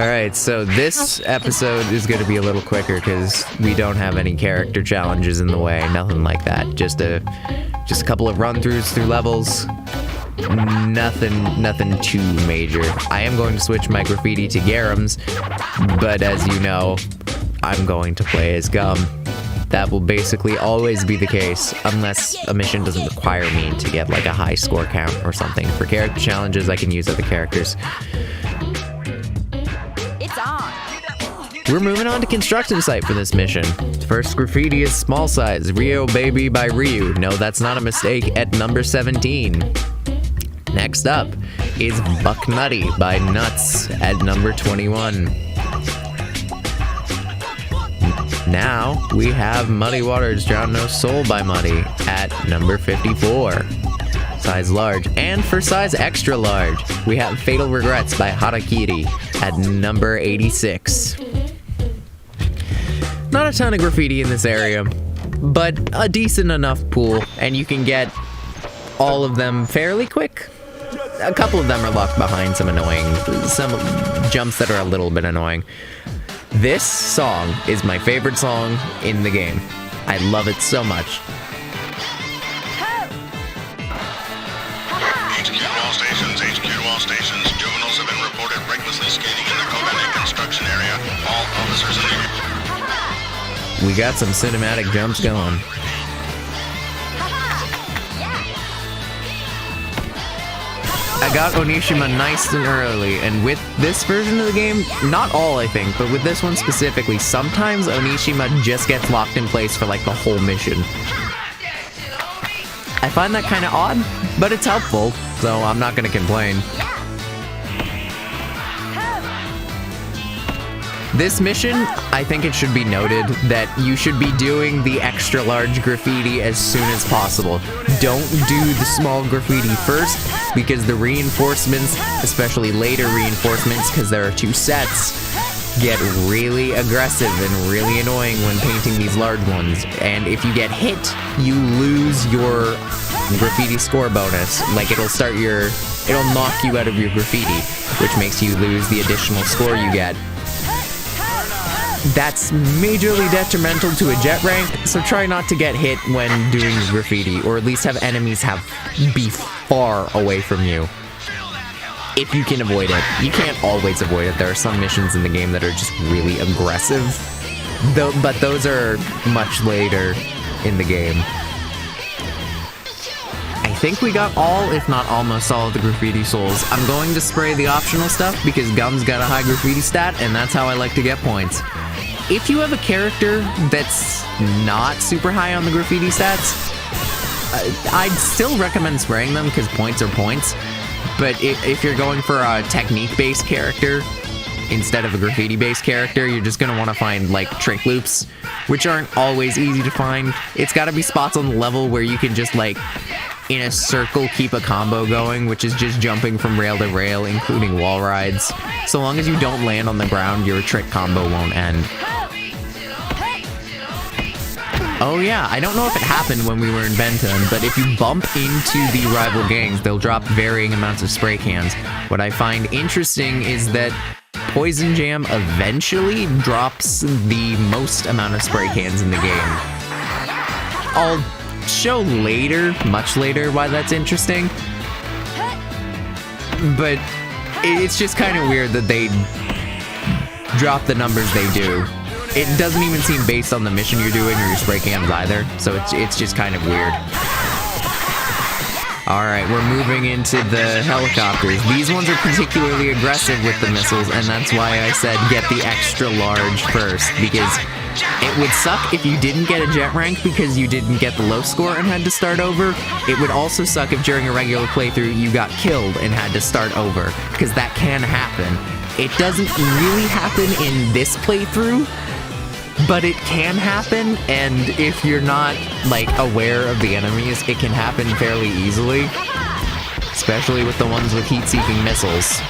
Alright, so this episode is going to be a little quicker because we don't have any character challenges in the way, nothing like that. Just a couple of run-throughs through levels. Nothing too major. I am going to switch my graffiti to Garam's, but as you know, I'm going to play as Gum. That will basically always be the case, unless a mission doesn't require me to get like a high score count or something. For character challenges, I can use other characters. It's on. We're moving on to construction site for this mission. First graffiti is small size, Rio Baby by Ryu. No, that's not a mistake, at number 17. Next up is Buck Nutty by Nuts at number 21. Now we have Muddy Waters Drown No Soul by Muddy at number 54. Size large. And for size extra large, we have Fatal Regrets by Harakiri at number 86. Not a ton of graffiti in this area, but a decent enough pool, and you can get all of them fairly quick. A couple of them are locked behind some jumps that are a little bit annoying. This song is my favorite song in the game. I love it so much. HQ all stations. Juveniles have been reported recklessly skating in the Kobané construction area. All officers in the... We got some cinematic jumps going. I got Onishima nice and early, and with this version of the game, not all I think, but with this one specifically, sometimes Onishima just gets locked in place for like the whole mission. I find that kind of odd, but it's helpful, so I'm not going to complain. This mission, I think it should be noted that you should be doing the extra large graffiti as soon as possible. Don't do the small graffiti first, because the reinforcements, especially later reinforcements, because there are 2 sets, get really aggressive and really annoying when painting these large ones. And if you get hit, you lose your graffiti score bonus. Like it'll knock you out of your graffiti, which makes you lose the additional score you get. That's majorly detrimental to a jet rank, so try not to get hit when doing graffiti, or at least have enemies be far away from you. If you can avoid it. You can't always avoid it. There are some missions in the game that are just really aggressive, but those are much later in the game. I think we got all, if not almost all, of the graffiti souls. I'm going to spray the optional stuff because Gum's got a high graffiti stat, and that's how I like to get points. If you have a character that's not super high on the graffiti stats, I'd still recommend spraying them because points are points. But if you're going for a technique-based character instead of a graffiti-based character, you're just going to want to find, like, trick loops, which aren't always easy to find. It's got to be spots on the level where you can just, like, in a circle keep a combo going, which is just jumping from rail to rail, including wall rides. So long as you don't land on the ground, your trick combo won't end. Oh yeah, I don't know if it happened when we were in Benton, but if you bump into the rival gangs, they'll drop varying amounts of spray cans. What I find interesting is that Poison Jam eventually drops the most amount of spray cans in the game. I'll show later, much later, why that's interesting. But it's just kind of weird that they drop the numbers they do. It doesn't even seem based on the mission you're doing or your spray cans either, so it's just kind of weird. Alright, we're moving into the helicopters. These ones are particularly aggressive with the missiles, and that's why I said get the extra large first, because it would suck if you didn't get a jet rank because you didn't get the low score and had to start over. It would also suck if during a regular playthrough you got killed and had to start over, because that can happen. It doesn't really happen in this playthrough, but it can happen, and if you're not, like, aware of the enemies, it can happen fairly easily. Especially with the ones with heat-seeking missiles.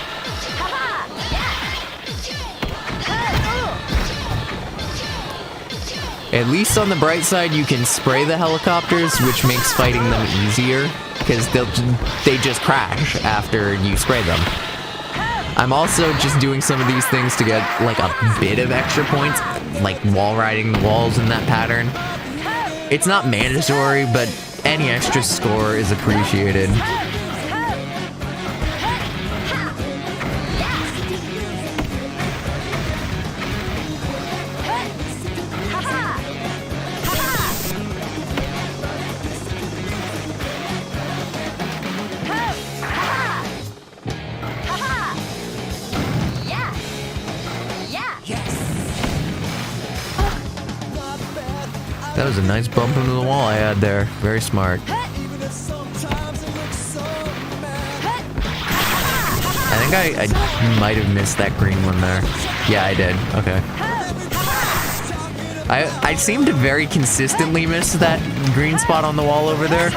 At least on the bright side, you can spray the helicopters, which makes fighting them easier, because they just crash after you spray them. I'm also just doing some of these things to get like a bit of extra points, like wall riding the walls in that pattern. It's not mandatory, but any extra score is appreciated. That was a nice bump into the wall I had there. Very smart. I think I might have missed that green one there. Yeah, I did. Okay. I seem to very consistently miss that green spot on the wall over there.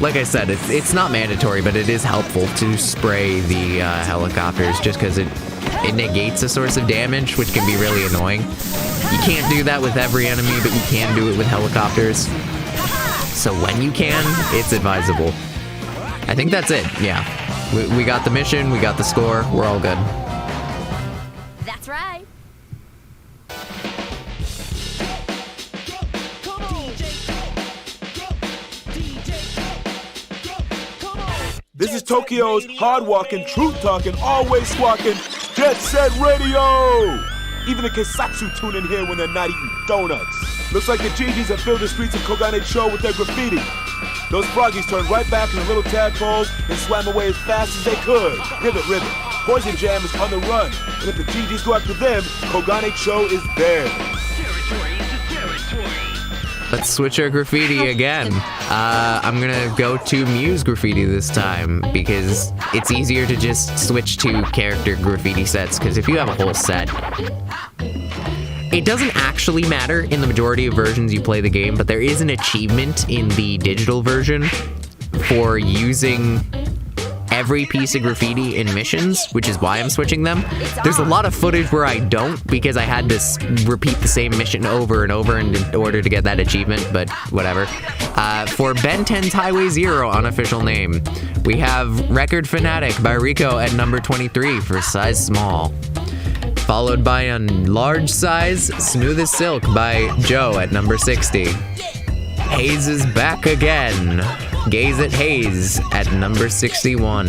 Like I said, it's not mandatory, but it is helpful to spray the helicopters just because it negates a source of damage, which can be really annoying. You can't do that with every enemy, but you can do it with helicopters. So when you can, it's advisable. I think that's it, yeah. We got the mission, we got the score, we're all good. That's right. This is Tokyo's hard-walking, truth-talking, always squawking, Jet Set Radio! Even the Kisatsu tune in here when they're not eating donuts. Looks like the GGs have filled the streets of Kogane-cho with their graffiti. Those froggies turned right back into little tadpoles and swam away as fast as they could. Ribbit, ribbit. Poison Jam is on the run, and if the GGs go after them, Kogane-cho is theirs. Let's switch our graffiti again. I'm gonna go to Muse graffiti this time because it's easier to just switch to character graffiti sets, because if you have a whole set, it doesn't actually matter in the majority of versions you play the game, but there is an achievement in the digital version for using every piece of graffiti in missions, which is why I'm switching them. There's a lot of footage where I don't, because I had to repeat the same mission over and over in order to get that achievement, but whatever. For Ben 10's Highway Zero unofficial name, we have Record Fanatic by Rico at number 23 for size small. Followed by a large size, Smooth as Silk by Joe at number 60. Haze is back again. Gaze at Haze at number 61.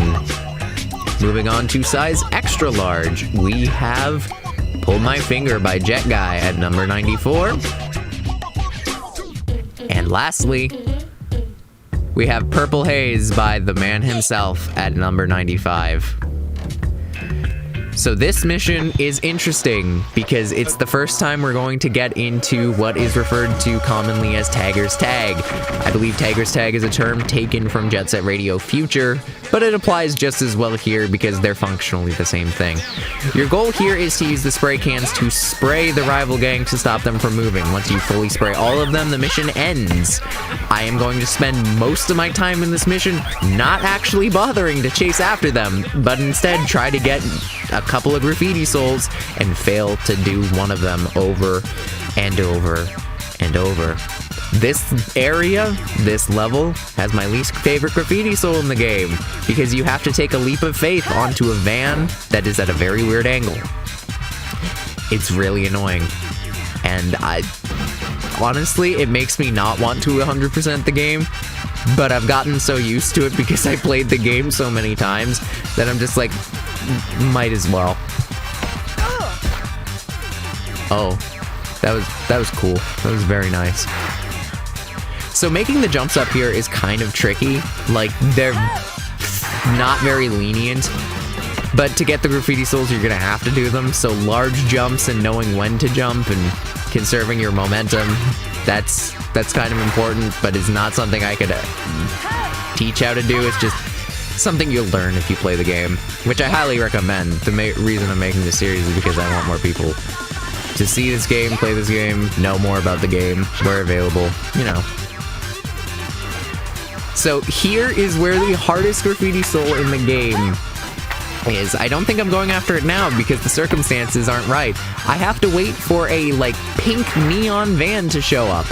Moving on to size extra large, we have Pull My Finger by Jet Guy at number 94. And lastly, we have Purple Haze by the man himself at number 95. So this mission is interesting because it's the first time we're going to get into what is referred to commonly as Tagger's Tag. I believe Tagger's Tag is a term taken from Jet Set Radio Future, but it applies just as well here because they're functionally the same thing. Your goal here is to use the spray cans to spray the rival gang to stop them from moving. Once you fully spray all of them, the mission ends. I am going to spend most of my time in this mission not actually bothering to chase after them, but instead try to get a couple of graffiti souls and fail to do one of them over and over and over. This area, this level, has my least favorite graffiti soul in the game because you have to take a leap of faith onto a van that is at a very weird angle. It's really annoying. And honestly, it makes me not want to 100% the game, but I've gotten so used to it because I played the game so many times that I'm just like, might as well. Oh, that was cool. That was very nice. So making the jumps up here is kind of tricky. Like, they're not very lenient, but to get the graffiti souls, you're gonna have to do them. So large jumps and knowing when to jump and conserving your momentum, that's kind of important, but it's not something I could teach how to do. It's just something you'll learn if you play the game, which I highly recommend. The reason I'm making this series is because I want more people to see this game, play this game, know more about the game, where available, you know. So here is where the hardest graffiti soul in the game is. I don't think I'm going after it now because the circumstances aren't right. I have to wait for a, like, pink neon van to show up.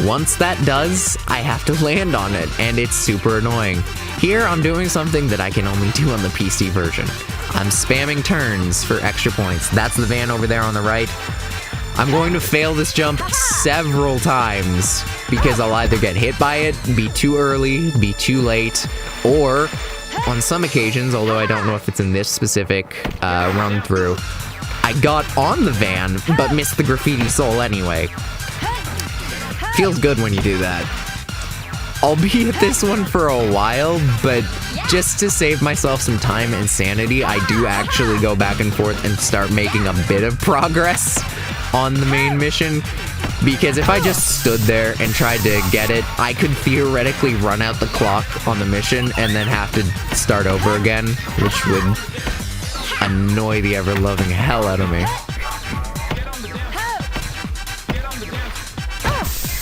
Once that does, I have to land on it, and it's super annoying. Here, I'm doing something that I can only do on the PC version. I'm spamming turns for extra points. That's the van over there on the right. I'm going to fail this jump several times because I'll either get hit by it, be too early, be too late, or on some occasions, although I don't know if it's in this specific run through, I got on the van but missed the graffiti soul anyway. Feels good when you do that. I'll be at this one for a while, but just to save myself some time and sanity, I do actually go back and forth and start making a bit of progress on the main mission, because if I just stood there and tried to get it, I could theoretically run out the clock on the mission and then have to start over again, which would annoy the ever-loving hell out of me.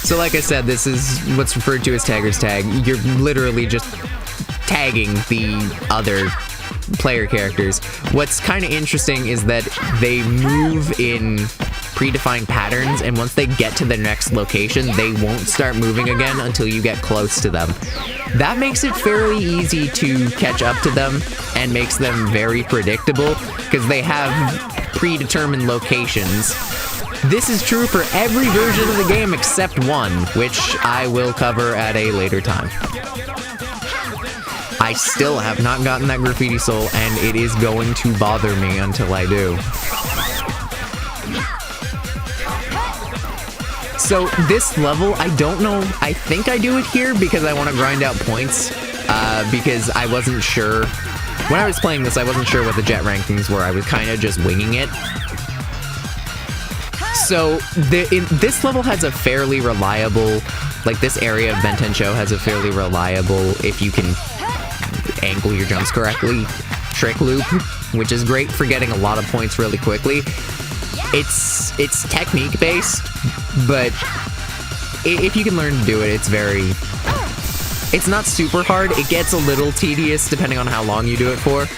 So like I said, this is what's referred to as Tagger's Tag. You're literally just tagging the other player characters. What's kind of interesting is that they move in predefined patterns, and once they get to the next location, they won't start moving again until you get close to them. That makes it fairly easy to catch up to them and makes them very predictable because they have predetermined locations. This is true for every version of the game except one, which I will cover at a later time. I still have not gotten that graffiti soul, and it is going to bother me until I do. So this level, I don't know, I think I do it here because I want to grind out points, because I wasn't sure. When I was playing this, I wasn't sure what the jet rankings were. I was kind of just winging it. So this level has a fairly reliable, like this area of Bentencho has a fairly reliable, if you can angle your jumps correctly, trick loop, which is great for getting a lot of points really quickly. It's technique based, but if you can learn to do it, it's not super hard. It gets a little tedious depending on how long you do it for,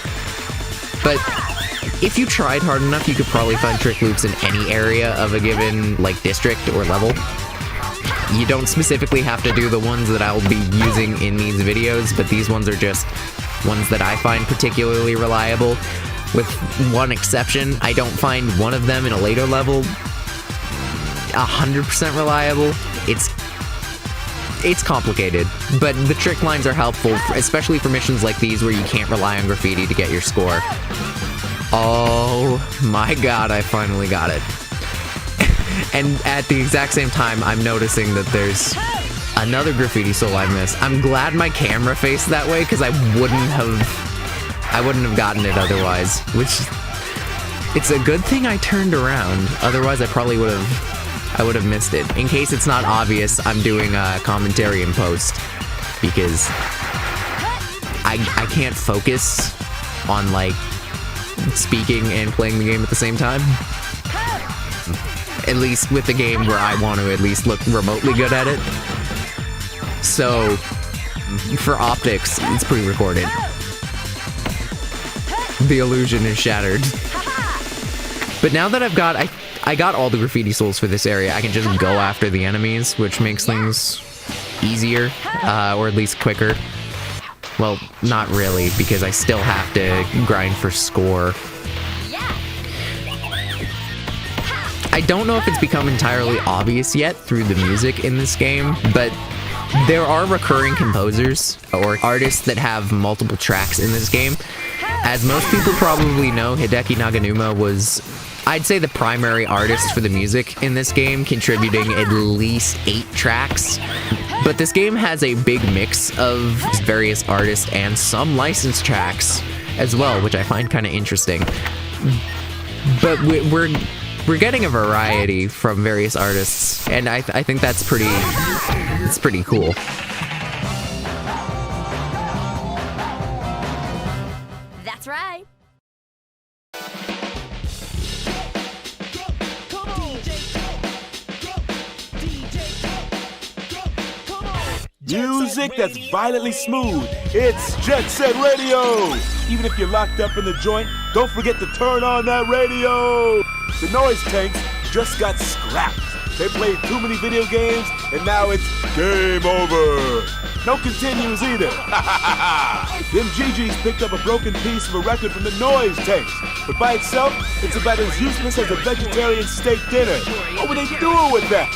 but if you tried hard enough, you could probably find trick loops in any area of a given, like, district or level. You don't specifically have to do the ones that I'll be using in these videos, but these ones are just ones that I find particularly reliable. With one exception, I don't find one of them in a later level 100% reliable. It's complicated, but the trick lines are helpful, especially for missions like these where you can't rely on graffiti to get your score. Oh my god, I finally got it. And at the exact same time, I'm noticing that there's another graffiti soul I missed. I'm glad my camera faced that way, because I wouldn't have gotten it otherwise, which, it's a good thing I turned around. Otherwise, I probably would have missed it. In case it's not obvious, I'm doing a commentary in post, because I can't focus on, like, speaking and playing the game at the same time. At least with the game where I want to at least look remotely good at it. So, for optics, it's pre-recorded. The illusion is shattered. But now that I got all the graffiti souls for this area, I can just go after the enemies, which makes things easier, or at least quicker. Well, not really, because I still have to grind for score. I don't know if it's become entirely obvious yet through the music in this game, but there are recurring composers or artists that have multiple tracks in this game. As most people probably know, Hideki Naganuma was, I'd say, the primary artist for the music in this game, contributing at least 8 tracks. But this game has a big mix of various artists and some licensed tracks as well, which I find kind of interesting. But we're getting a variety from various artists, and I think that's pretty cool. That's right. Music that's violently smooth. It's Jet Set Radio. Even if you're locked up in the joint, don't forget to turn on that radio. The noise tanks just got scrapped. They played too many video games, and now it's game over. No continues either. Them GGs picked up a broken piece of a record from the noise tapes, but by itself, it's about as useless as a vegetarian steak dinner. What were they doing with that?